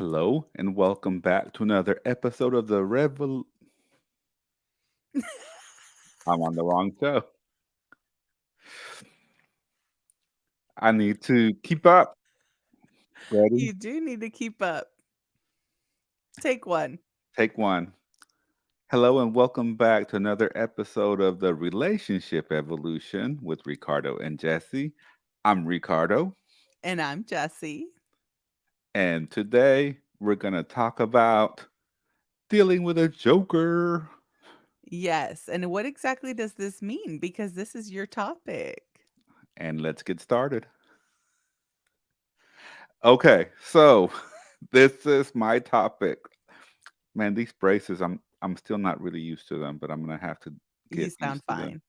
Hello and welcome back to another episode of the I'm on the wrong show. I need to keep up. Ready? You do need to keep up. Take one. Take one. Hello and welcome back to another episode of the Relationship Evolution with Ricardo and Jesse. I'm Ricardo, And I'm Jessie. and today we're going to talk about dealing with a joker. Yes. And what exactly does this mean? Because this is your topic. And let's get started. Okay, so this is my topic. Man, these braces, I'm still not really used to them, but I'm gonna have to You get sound used to them. fine.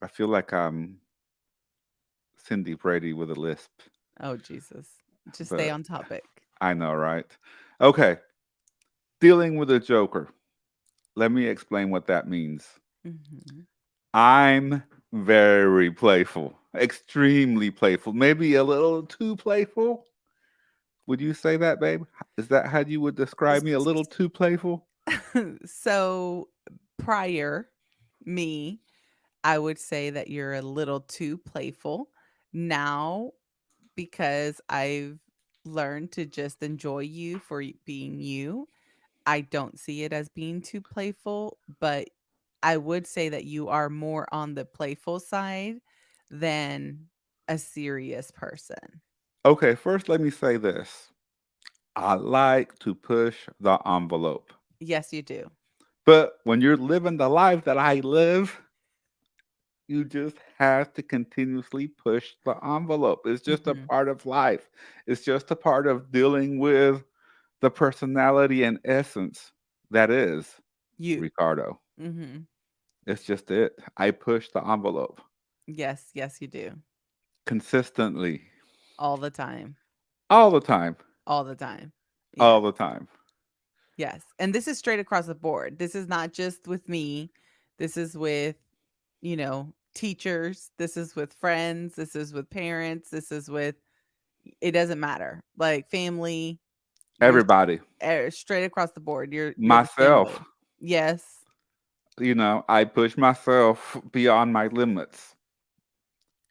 I feel like I'm Cindy Brady with a lisp, Oh, Jesus. Just stay but on topic. I know, right? Okay, dealing with a joker. Let me explain what that means. Hmm. I'm very playful, extremely playful, maybe a little too playful. Would you say that, babe? Is that how you would describe me? A little too playful? So, prior me, I would say that you're a little too playful. Now, because I've learned to just enjoy you for being you, I don't see it as being too playful, but I would say that you are more on the playful side than a serious person. Okay, first let me say this. I like to push the envelope. Yes, you do. But when you're living the life that I live, you just have to continuously push the envelope. It's just a Mhm. part of life. It's just a part of dealing with the personality and essence that is You. Ricardo. Mhm. It's just it. I push the envelope Yes, yes, you do. consistently, All the time. all the time, All the time. all Yes. the time. Yes. And this is straight across the board. This is not just with me. This is with, teachers. This is with friends. This is with parents. This is with it doesn't matter. Like family, you're Everybody, straight across the board. You're the same myself, way. Yes. I push myself beyond my limits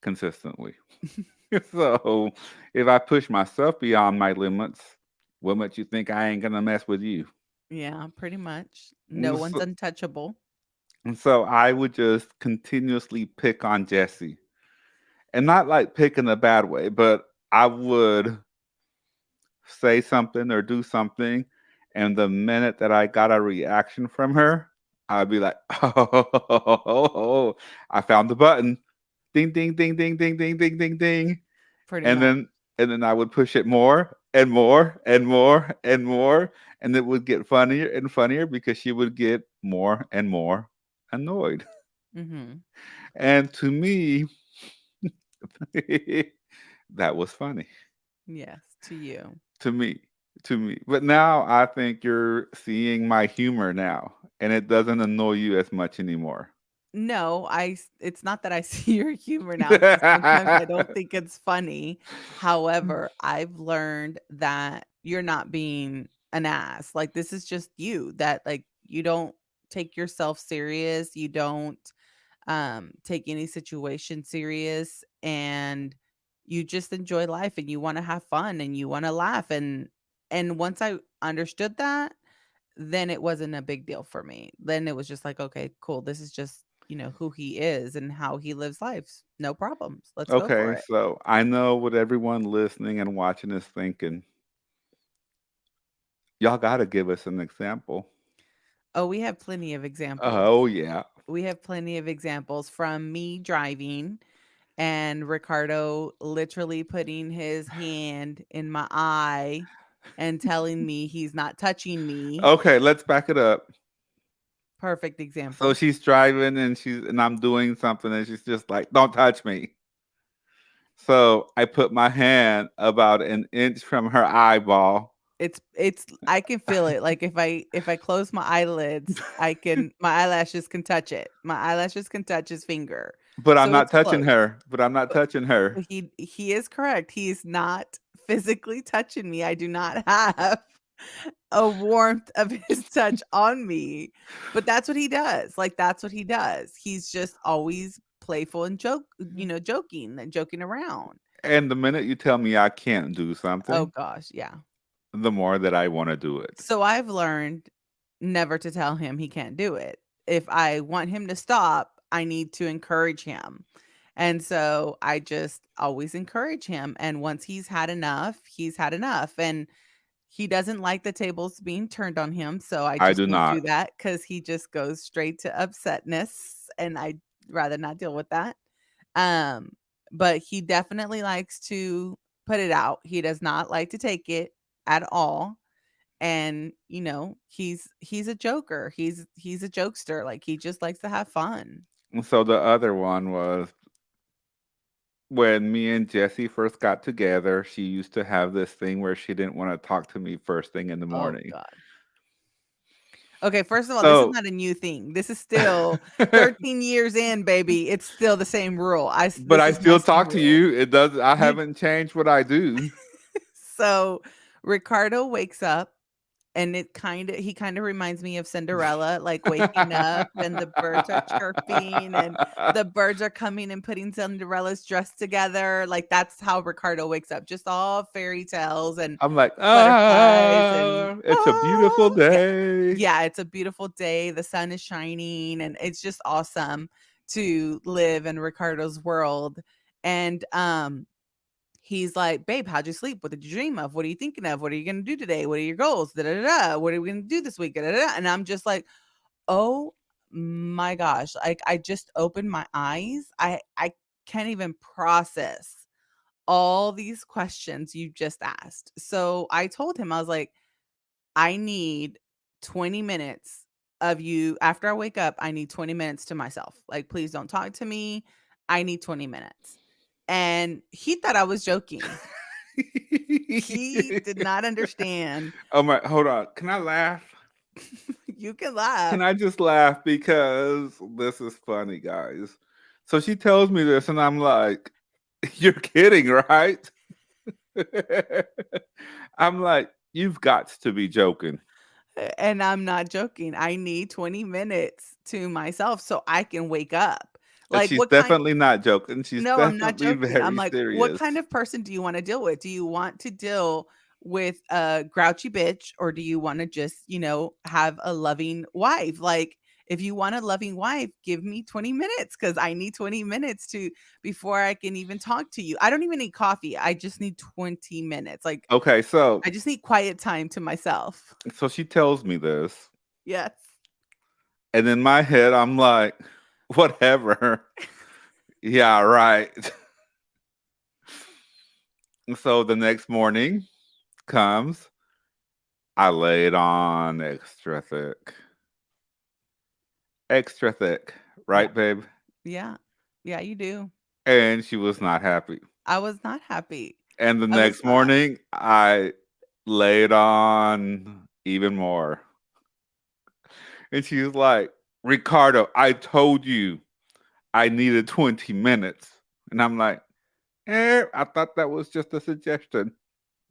consistently. So if I push myself beyond my limits, what makes you think I ain't gonna mess with you? Yeah, pretty much. No And one's so, untouchable. and so I would just continuously pick on Jesse. And not like pick in a bad way, but I would say something or do something. And the minute that I got a reaction from her, I'd be like, oh, I found the button. Ding, ding, ding, ding, ding, ding, ding, ding, ding. Pretty and much. then and then I would push it more and more and more and more, and it would get funnier and funnier because she would get more and more annoyed. Mhm. And to me, that was funny. Yes, to you. To me, to me. But now I think you're seeing my humor now, and it doesn't annoy you as much anymore. No, it's not that I see your humor now because sometimes I don't think it's funny. However, I've learned that you're not being an ass. Like this is just you that like you don't take yourself serious. You don't take any situation serious and you just enjoy life and you want to have fun and you want to laugh and once I understood that, then it wasn't a big deal for me. Then it was just like, okay, cool. This is just, who he is and how he lives life. No problems. Let's go for Okay, it. so I know what everyone listening and watching is thinking. Y'all got to give us an example. Oh, we have plenty of examples. Oh yeah. We have plenty of examples from me driving and Ricardo literally putting his hand in my eye and telling me he's not touching me. Okay, let's back it up. Perfect So example. she's driving and I'm doing something and she's just like, "Don't touch me." So I put my hand about an inch from her eyeball, It's I can feel it. Like if I close my eyelids, my eyelashes can touch it. My eyelashes can touch his finger. but I'm So not it's touching close. her. But I'm not But touching her. he is correct. He is not physically touching me. I do not have a warmth of his touch on me. But that's what he does. Like, that's what he does. He's just always playful and joking and joking around. And the minute you tell me I can't do Oh something, gosh, yeah. the more that I want to do it. So I've learned never to tell him he can't do it. If I want him to stop, I need to encourage him. And so I just always encourage him. And once he's had enough, he's had enough. And he doesn't like the tables being turned on him. So I I just do don't do not. that because he just goes straight to upsetness. And I'd rather not deal with that. Um, but he definitely likes to put it out. He does not like to take it at all. And he's a joker. He's a jokester. Like, he just likes to have fun. And so the other one was when me and Jessie first got together, she used to have this thing where she didn't want to talk to me first thing in the Oh morning. god. Okay, first of all, this is So, not a new thing. This is still 13 years in, baby. It's still the same rule. but This I is my still same talk to rule. you. It does. I You haven't changed what I do. so Ricardo wakes up, and he kind of reminds me of Cinderella, like waking up and the birds are chirping and the birds are coming and putting Cinderella's dress together. Like, that's how Ricardo wakes up. Just all fairy tales and I'm like, butterflies and it's a beautiful yeah. day. Yeah, it's a beautiful day. The sun is shining and it's just awesome to live in Ricardo's world. And he's like, "Babe, how'd you sleep? What did you dream of? What are you thinking of? What are you gonna do today? What are your goals? Da, da, da, da. What are we gonna do this week? Da, da, da." And I'm just like, oh my gosh. Like, I just opened my eyes. I can't even process all these questions you just asked. So I told him, I was like, I need 20 minutes of you after I wake up. I need 20 minutes to myself. Like, please don't talk to me. I need 20 minutes. And he thought I was joking. He did not understand. Oh my, hold on. Can I laugh? You can laugh. Can I just laugh because this is funny, guys? So she tells me this, and I'm like, "You're kidding, right?" I'm like, "You've got to be joking." And I'm not joking. I need 20 minutes to myself so I can wake up. And Like, she's what kind definitely not joking. She's No, I'm not definitely joking. I'm very like, what serious. kind of person do you want to deal with? Do you want to deal with a grouchy bitch, or do you want to just, have a loving wife? Like, if you want a loving wife, give me 20 minutes because I need 20 minutes before I can even talk to you. I don't even need coffee. I just need 20 minutes. Like, Okay, I just need quiet time to myself. so she tells me this, Yes. and in my head, I'm like, "Whatever." Yeah, right. So the next morning comes, I lay it on extra thick, Yeah. right, babe? Yeah. Yeah, you do. And she was not happy. I was not happy. And the I was next not. morning, I laid on even more. And she was like, "Ricardo, I told you I needed 20 minutes." And I'm like, I thought that was just a suggestion,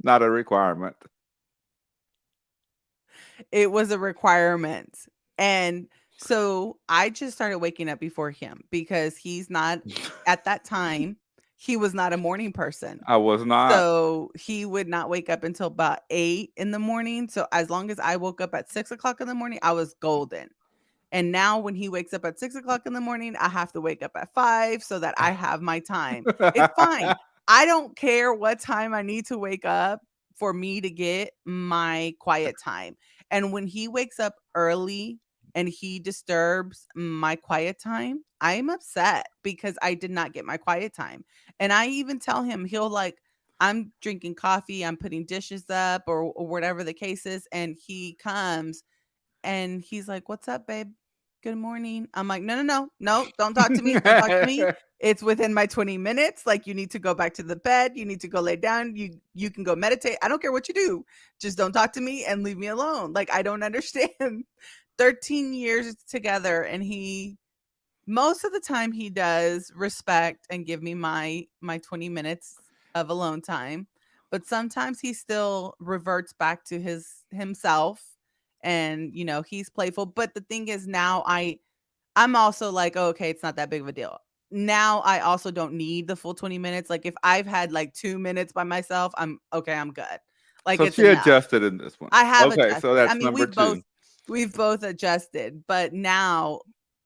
not a requirement. It was a requirement. And so I just started waking up before him because he's not at that time, he was not a morning person. I was not. So he would not wake up until about 8 in the morning. So as long as I woke up at 6 o'clock in the morning, I was golden. And now when he wakes up at 6 o'clock in the morning, I have to wake up at 5 so that I have my time. It's fine. I don't care what time I need to wake up for me to get my quiet time. And when he wakes up early and he disturbs my quiet time, I'm upset because I did not get my quiet time. And I even tell him, I'm drinking coffee, I'm putting dishes up or whatever the case is. And he comes and he's like, "What's up, babe? Good morning." I'm like, "No, no, no, no, don't talk to me. Don't talk to me. It's within my 20 minutes. Like, you need to go back to the bed. You need to go lay down. You can go meditate. I don't care what you do. Just don't talk to me and leave me alone." Like, I don't understand. 13 years together, and most of the time he does respect and give me my 20 minutes of alone time. but sometimes he still reverts back to himself, and he's playful. But the thing is, now I'm also like, "Oh, okay, it's not that big of a deal." Now I also don't need the full 20 minutes. Like, if I've had like 2 minutes by myself, I'm okay, I'm good. Like, So it's she enough. adjusted in this one. I have Okay, so adjusted. I that's mean, number two. we've both adjusted, but now,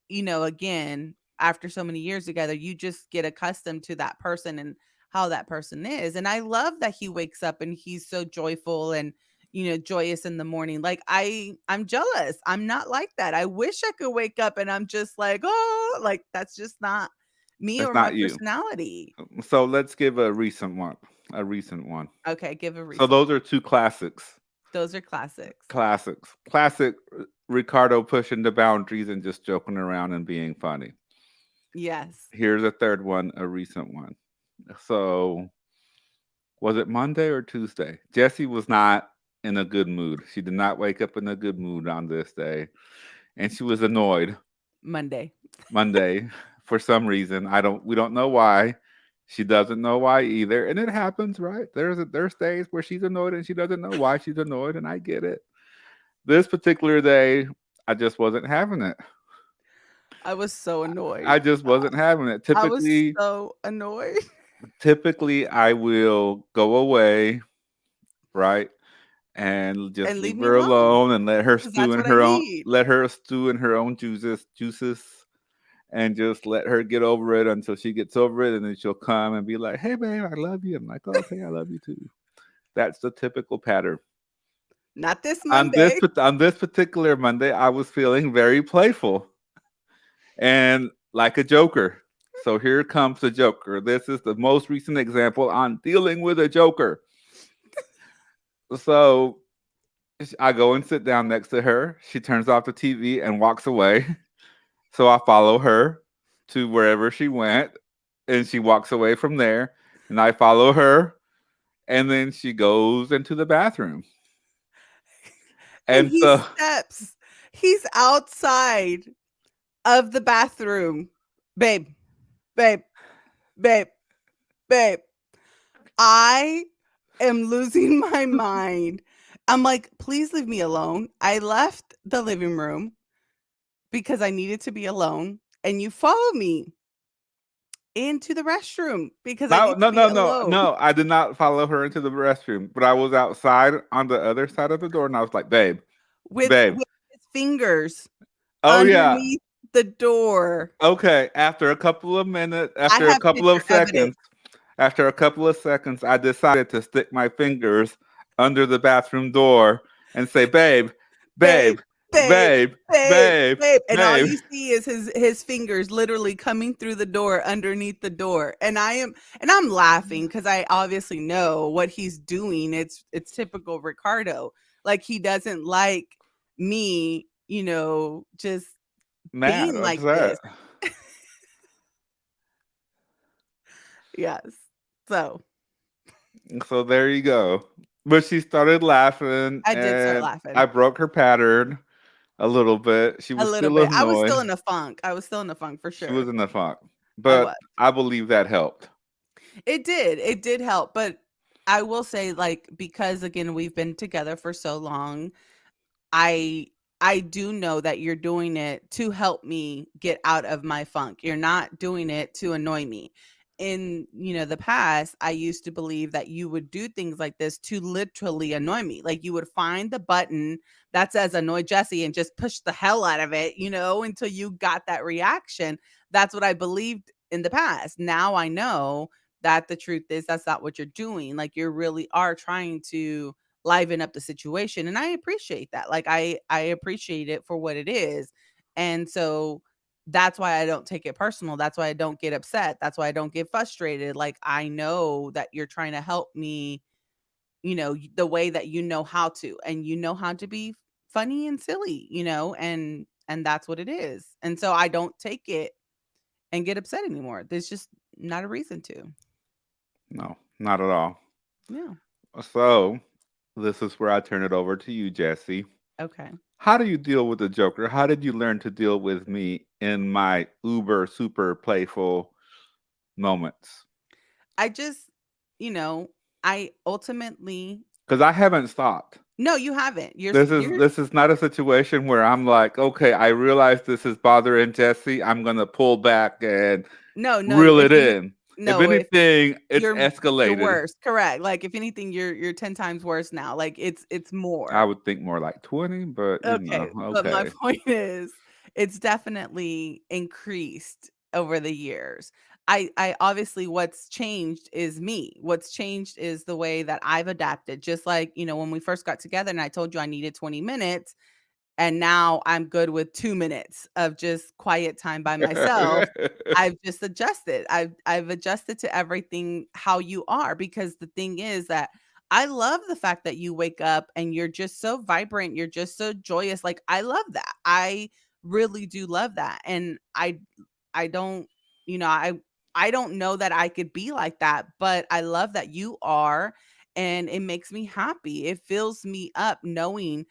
again, after so many years together, you just get accustomed to that person and how that person is. And I love that he wakes up and he's so joyful and joyous in the morning. Like, I'm jealous. I'm not like that. I wish I could wake up and I'm just like, "Oh," like that's just not me It's or my not you. personality. So let's give a recent one. A recent one. Okay, give a So recent those one. are two classics. Those are classics. Classics. Classic Ricardo pushing the boundaries and just joking around and being funny. Yes. Here's a third one, a recent one. So was it Monday or Tuesday? Jessie was not in a good mood. She did not wake up in a good mood on this day. And she was annoyed Monday. Monday for some reason. We don't know why. She doesn't know why either. And it happens, right? There's days where she's annoyed and she doesn't know why she's annoyed, and I get it. This particular day, I just wasn't having it. I was so annoyed. I just wasn't having it. I was so annoyed. Typically I will go away, right? And just And leave leave me her alone, alone and because that's what I need. let her stew in her own juices, and just let her get over it until she gets over it, and then she'll come and be like, "Hey babe, I love you." I'm like, "Okay, I love you too." That's the typical pattern. Not this Monday. On this particular Monday, I was feeling very playful and like a joker. So here comes the joker. This is the most recent example on dealing with a joker. So I go and sit down next to her. She turns off the TV and walks away. So I follow her to wherever she went, and she walks away from there, and I follow her, and then she goes into the bathroom. And And so he's outside of the bathroom. Babe, babe, babe, babe. I am losing my mind. I'm like, "Please leave me alone." I left the living room because I needed to be alone, and you follow me into the restroom because I no, need to no, be no, no, alone no. I did not follow her into the restroom, but I was outside on the other side of the door, and I was like, "Babe, babe." with his fingers Oh yeah. underneath the door. Okay. After a couple of minutes, I have picture evidence. after a couple of seconds, I decided to stick my fingers under the bathroom door and say, "Babe, Babe, babe, babe, babe, babe, babe, babe, and all babe." you see is his fingers literally coming through the door underneath the door, and I'm laughing because I obviously know what he's doing. It's typical Ricardo. Like, he doesn't like me, just Mad, being like this. upset. Yes. So, So there you go. But she started laughing, I did start and I laughing broke her pattern a little bit. She a was little still bit. I was still annoyed. in a funk. I was still in a funk for She was sure. in the funk. I But was. I believe that helped. It did. It did help, but I will say, like, because again, we've been together for so long, I I do know that you're doing it to help me get out of my funk. You're not doing it to annoy me. In, the past, I used to believe that you would do things like this to literally annoy me. Like, you would find the button that says annoy Jesse and just push the hell out of it, until you got that reaction. That's what I believed in the past. Now I know that the truth is that's not what you're doing. Like, you really are trying to liven up the situation, and I appreciate that. Like, I appreciate it for what it is. And so that's why I don't take it personal. That's why I don't get upset. That's why I don't get frustrated. Like, I know that you're trying to help me, the way that you know how to, and you know how to be funny and silly, and that's what it is. And so I don't take it and get upset anymore. There's just not a reason to. No, not at all. Yeah. So this is where I turn it over to you, Jesse. Okay. How do you deal with the Joker? How did you learn to deal with me in my uber super playful moments? I just, you know, I ultimately Because I haven't stopped. no, you haven't. You're This is not a situation where I'm like, okay, I realize this is bothering Jesse. I'm gonna pull back and no, no, reel if it any in. If no, if anything, it's you're escalated. worse, correct. Like, if anything, you're 10 times worse now. Like, it's I more. would think more like 20, but Okay, but my okay. point is, it's definitely increased over the years. I obviously what's changed is me. What's changed is the way that I've adapted. Just like, when we first got together and I told you I needed 20 minutes, and now I'm good with 2 minutes of just quiet time by myself. I've just adjusted. I've adjusted to everything how you are, because the thing is that I love the fact that you wake up and you're just so vibrant, you're just so joyous. Like, I love that. I really do love that. And I don't, you know, I don't know that I could be like that, but I love that you are, and it makes me happy. It fills me up knowing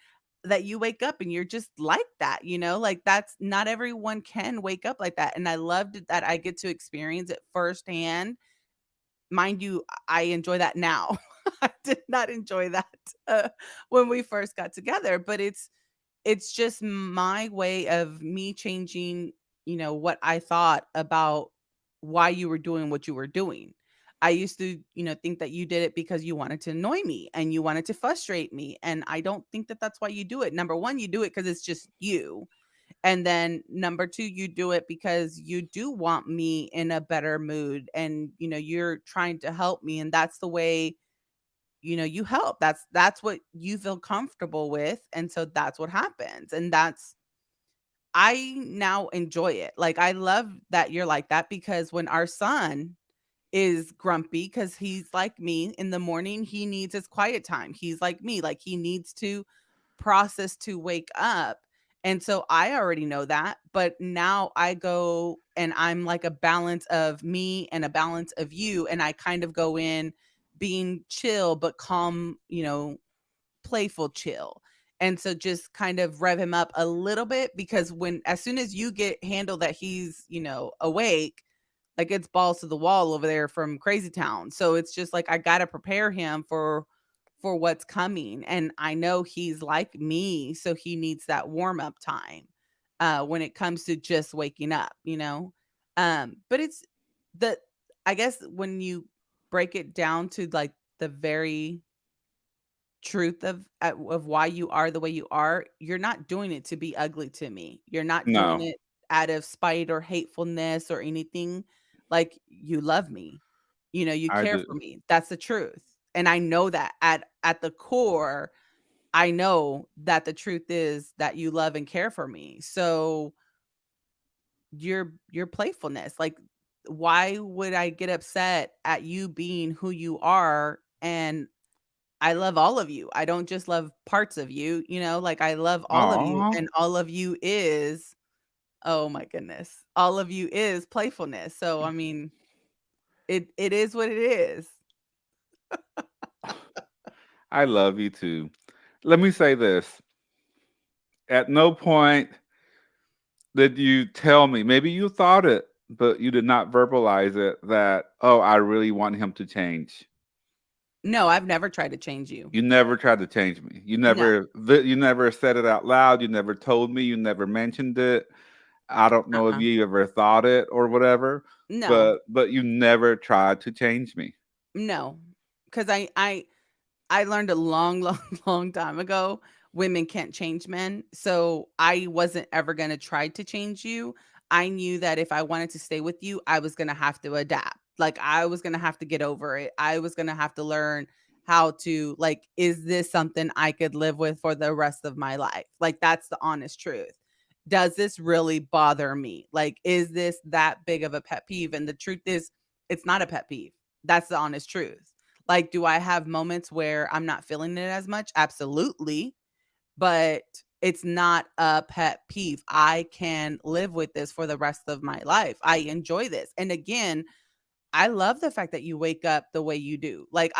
that you wake up and you're just like that, like, that's not everyone can wake up like that. And I loved that I get to experience it firsthand. Mind you, I enjoy that now. I did not enjoy that when we first got together, but it's just my way of me changing, what I thought about why you were doing what you were doing. I used to, think that you did it because you wanted to annoy me and you wanted to frustrate me. And I don't think that that's why you do it. Number one, you do it because it's just you. And then number two, you do it because you do want me in a better mood, and, you're trying to help me. And that's the way, you help. That's what you feel comfortable with. And so that's what happens. And I now enjoy it. Like, I love that you're like that, because when our son is grumpy, because he's like me in the morning, he needs his quiet time. He's like me, like, he needs to process to wake up. And so I already know that, but now I go and I'm like a balance of me and a balance of you, and I kind of go in being chill but calm, playful chill. And so just kind of rev him up a little bit, because as soon as you get handle that he's, awake, like, it's balls to the wall over there from Crazy Town. So it's just like I got to prepare him for what's coming. And I know he's like me, so he needs that warm up time when it comes to just waking up. But it's the I guess when you break it down to, like, the very truth of why you are the way you are, you're not doing it to be ugly to me. You're not doing No, it out of spite or hatefulness or anything. Like, you love me. You I care do. for me. That's the truth. And I know that at the core, I know that the truth is that you love and care for me. So your playfulness, like, why would I get upset at you being who you are? And I love all of you. I don't just love parts of you, like, I love all of you, Aw, and all of you is, oh my goodness, all of you is playfulness. So, I mean, it is what it is. I love you too. Let me say this. At no point did you tell me, maybe you thought it, but you did not verbalize it that, oh, I really want him to change. No, I've never tried to change you. You never tried to change me. No. You never said it out loud. You never told me. You never mentioned it. I don't know if Uh-uh. you ever thought it or whatever, No. but you never tried to change me. No. Because I learned a long, long, long time ago, women can't change men. So I wasn't ever going to try to change you. I knew that if I wanted to stay with you, I was going to have to adapt. Like, I was going to have to get over it. I was going to have to learn how to, like, is this something I could live with for the rest of my life? Like, that's the honest truth. Does this really bother me? Like, is this that big of a pet peeve? And the truth is, it's not a pet peeve. That's the honest truth. Like, do I have moments where I'm not feeling it as much? Absolutely. But it's not a pet peeve. I can live with this for the rest of my life. I enjoy this. And again, I love the fact that you wake up the way you do. Like,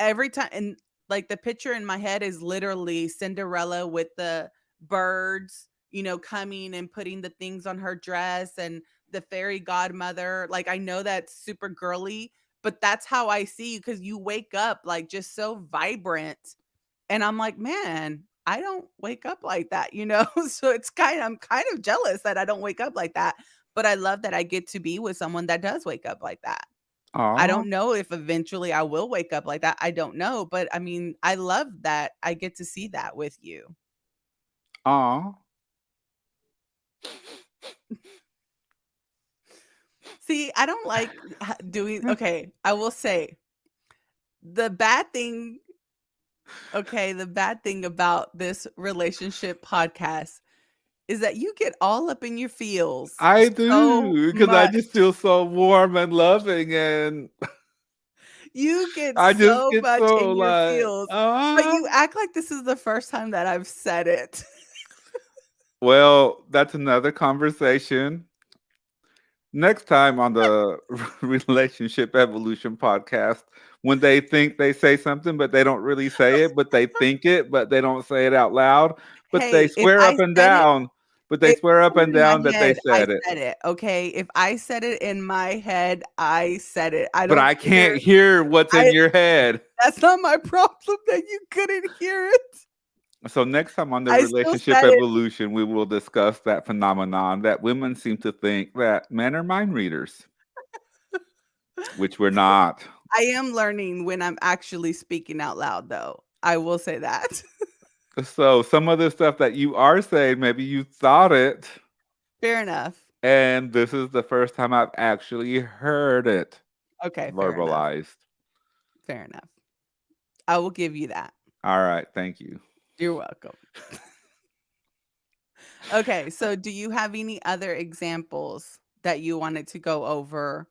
every time, and like, the picture in my head is literally Cinderella with the birds, coming and putting the things on her dress, and the fairy godmother. Like, I know that's super girly, but that's how I see you because you wake up like just so vibrant. And I'm like, man, I don't wake up like that, you know? So I'm kind of jealous that I don't wake up like that. But I love that I get to be with someone that does wake up like that. I Aw, don't know if eventually I will wake up like that. I don't know. But I mean, I love that I get to see that with you. aw. See, I don't like doing, okay, I will say the bad thing, okay, the bad thing about this relationship podcast is that you get all up in your feels I so do, because I much. just feel so warm and loving, and You get I just so get much so in your like, feels, but you act like this is the first time that I've said it. well, that's another conversation. Next time on the Relationship Evolution podcast, when they think they say something, but they don't really say it, but they think it, but they don't say it out loud, but they Hey, if swear I up and said it, down, but they if swear I up said it and in my down that they head, I said it. said it, okay? If I said it in my head, I said it. I But don't I can't care. hear what's in I your head. That's not my problem that you couldn't hear it. So next time on the I still Relationship said it. Evolution, we will discuss that phenomenon that women seem to think that men are mind readers, which we're not. I am learning when I'm actually speaking out loud, though. I will say that. So some of the stuff that you are saying, maybe you thought it, Fair enough. and this is the first time I've actually heard it Okay, fair enough. verbalized. Fair enough. I will give you that. All right, thank you. You're welcome. Okay, so do you have any other examples that you wanted to go over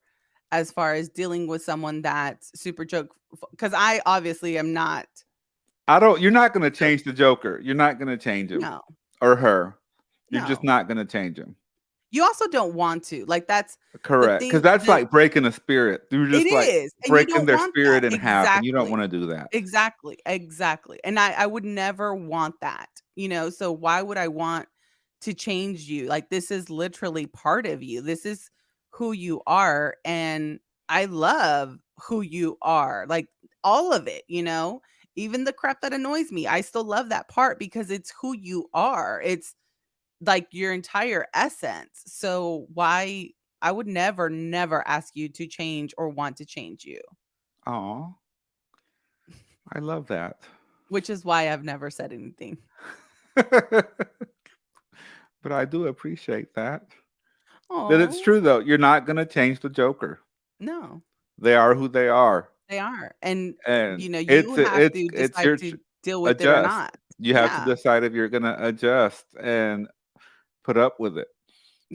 as far as dealing with someone that's super joke? Because I obviously am not I don't. You're not going to joke. change the Joker. You're not going to change him No, or her. You're just no. not going to change him. You also don't want to. Like that's the Correct, because thing. that's like breaking a spirit. You're It just like is, and you breaking don't their want that. spirit in half, and you don't Exactly. want to do that. Exactly, exactly, and I would never want that, you know, so why would I want to change you? Like, this is literally part of you. This is who you are, and I love who you are, like, all of it, you know? Even the crap that annoys me, I still love that part because it's who you are. It's, like, your entire essence, so why I would never, never ask you to change or want to change you. Oh, I love that. Which is why I've never said anything. But I do appreciate that. That it's Oh, true though. You're not going to change the Joker. no, They are who they are. they are, and, And you know, you have to it's decide your to deal with it or adjust. not. You have to Yeah, decide if you're gonna adjust and put up with it.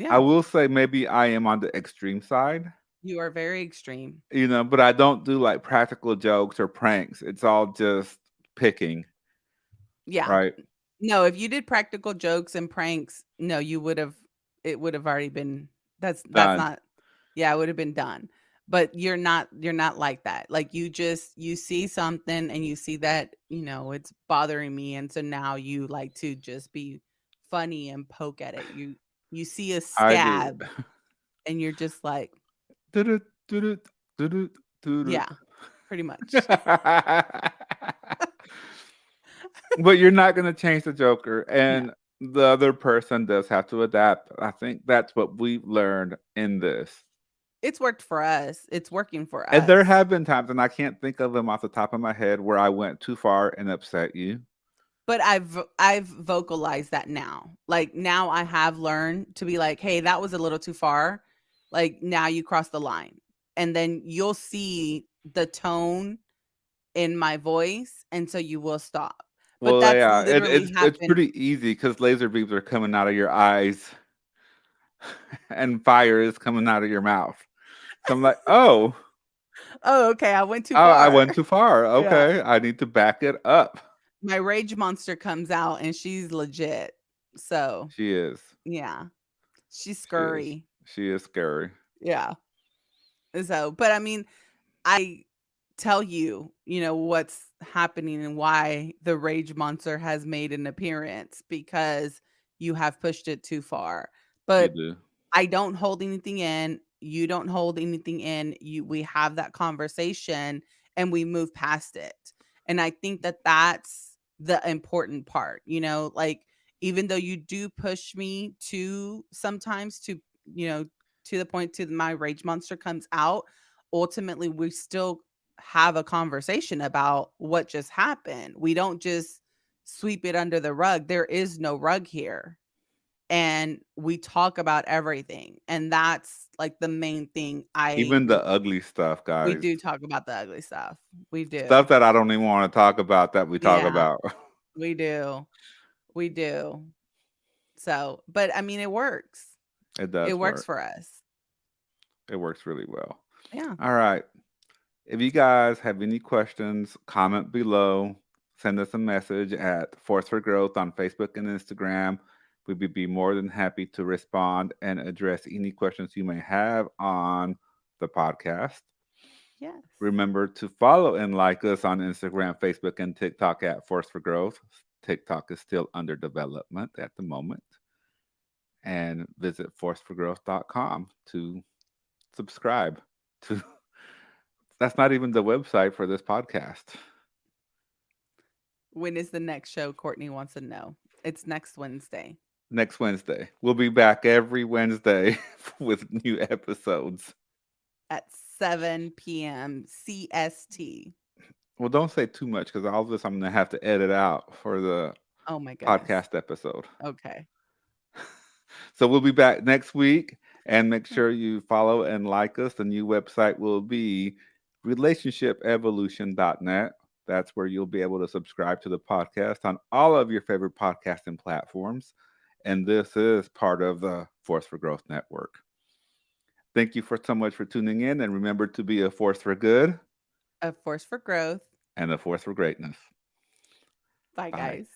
I yeah, will say maybe I am on the extreme side, you are very extreme. but I don't do like practical jokes or pranks. It's all just picking, Yeah. right? No, if you did practical jokes and pranks, no, it would have already been that's Done. not yeah, it would have been done. But you're not like that. Like, you see something and you see that, you know, it's bothering me, and so now you like to just be funny and poke at it. You see a I do. scab and you're just like, Doo-doo, doo-doo, doo-doo, doo-doo. yeah, pretty much. But you're not gonna change the Joker, No. and the other person does have to adapt. I think that's what we've learned in this. It's worked for us. It's working for And there us. have been times, and I can't think of them off the top of my head, where I went too far and upset you. But I've vocalized that now. Like, now I have learned to be like, "Hey, that was a little too far. Like, now you crossed the line." And then you'll see the tone in my voice, and so you will stop. But Well, that's yeah, literally it's happened. pretty easy because laser beams are coming out of your eyes and fire is coming out of your mouth. So I'm like, "Oh, Oh, okay, I went too oh, I far. went too far. Yeah. Okay, I need to back it up." My rage monster comes out, and she's legit. So, She is. yeah. She's She is. scurry. She is scary. Yeah. So, but I mean, I tell you, you know, what's happening and why the rage monster has made an appearance because you have pushed it too far. You But do. I don't hold anything in. You don't hold anything in. We have that conversation and we move past it. And I think that that's the important part, like even though you do push me to sometimes you know, to the point to my rage monster comes out, ultimately we still have a conversation about what just happened. We don't just sweep it under the rug. There is no rug here. And we talk about everything. And that's like the main thing. Even the ugly stuff, We guys. do talk about the ugly stuff. We Stuff do. that I don't even want to talk about that we talk Yeah, about. we do. We do. So, but I mean, it works. It It does works work. for us. It works really well. Yeah. All right. If you guys have any questions, comment below. Send us a message at Force for Growth on Facebook and Instagram. We would be more than happy to respond and address any questions you may have on the podcast. Yes. Remember to follow and like us on Instagram, Facebook, and TikTok at Force for Growth. TikTok is still under development at the moment. And visit forceforgrowth.com to subscribe to. That's not even the website for this podcast. When is the next show? Courtney wants to know. It's next Wednesday Next Wednesday. We'll be back every Wednesday with new episodes. at 7 p.m. CST. Well, don't say too much because all of this I'm going to have to edit out for the Oh my goodness. podcast episode. Okay. So we'll be back next week, and make sure you follow and like us. The new website will be relationshipevolution.net. That's where you'll be able to subscribe to the podcast on all of your favorite podcasting platforms. And this is part of the Force for Growth Network. Thank you for so much for tuning in, and remember to be a force for good, A force for growth. and a force for greatness. Bye, Bye. guys.